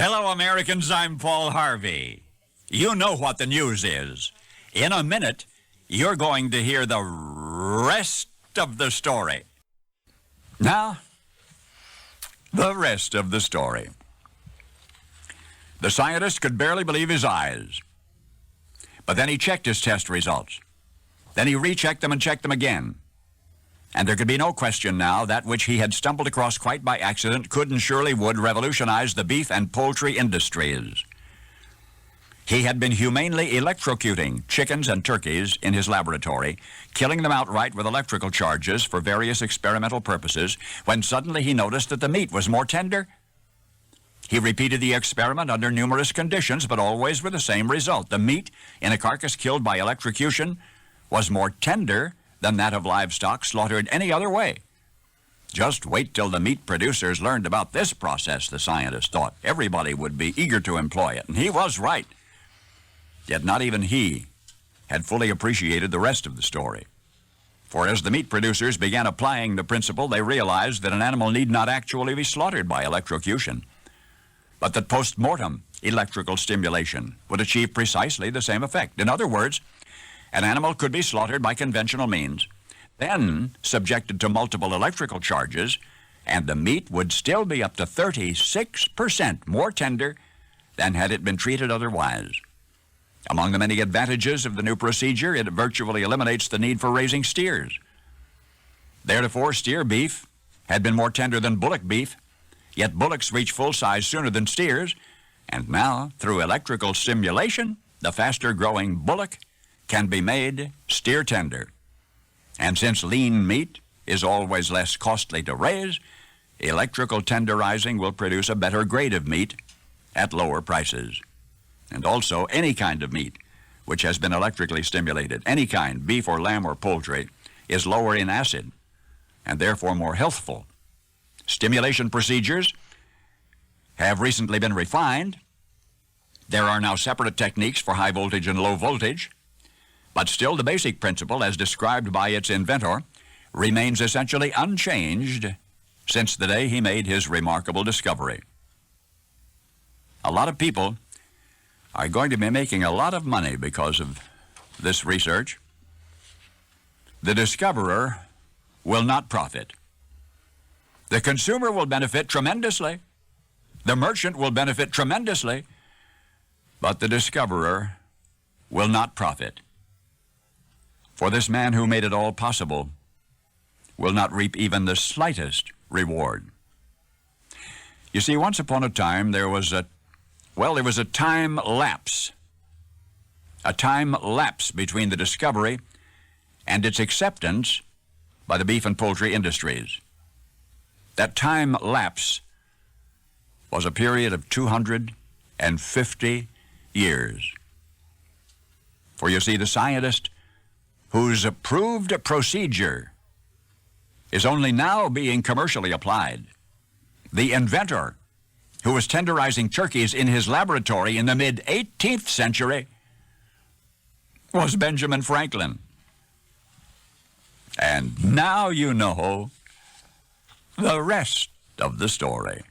Hello, Americans. I'm Paul Harvey. You know what the news is. In a minute, you're going to hear the rest of the story. Now, the rest of the story. The scientist could barely believe his eyes. But then he checked his test results. Then he rechecked them and checked them again. And there could be no question now that which he had stumbled across quite by accident could and surely would revolutionize the beef and poultry industries. He had been humanely electrocuting chickens and turkeys in his laboratory, killing them outright with electrical charges for various experimental purposes, when suddenly he noticed that the meat was more tender. He repeated the experiment under numerous conditions, but always with the same result. The meat in a carcass killed by electrocution was more tender than that of livestock slaughtered any other way. Just wait till the meat producers learned about this process, the scientist thought. Everybody would be eager to employ it, and he was right. Yet not even he had fully appreciated the rest of the story. For as the meat producers began applying the principle, they realized that an animal need not actually be slaughtered by electrocution, but that post-mortem electrical stimulation would achieve precisely the same effect. In other words, an animal could be slaughtered by conventional means, then subjected to multiple electrical charges, and the meat would still be up to 36% more tender than had it been treated otherwise. Among the many advantages of the new procedure, it virtually eliminates the need for raising steers. Theretofore, steer beef had been more tender than bullock beef, yet bullocks reach full size sooner than steers, and now, through electrical stimulation, the faster-growing bullock can be made steer tender. And since lean meat is always less costly to raise, electrical tenderizing will produce a better grade of meat at lower prices. And also, any kind of meat which has been electrically stimulated, any kind, beef or lamb or poultry, is lower in acid and therefore more healthful. Stimulation procedures have recently been refined. There are now separate techniques for high voltage and low voltage, but still the basic principle, as described by its inventor, remains essentially unchanged since the day he made his remarkable discovery. A lot of people are going to be making a lot of money because of this research. The discoverer will not profit. The consumer will benefit tremendously. The merchant will benefit tremendously. But the discoverer will not profit. For this man who made it all possible will not reap even the slightest reward. You see, once upon a time there was a time lapse. A time lapse between the discovery and its acceptance by the beef and poultry industries. That time lapse was a period of 250 years. For you see, the scientist whose approved procedure is only now being commercially applied, the inventor who was tenderizing turkeys in his laboratory in the mid-18th century, was Benjamin Franklin. And now you know the rest of the story.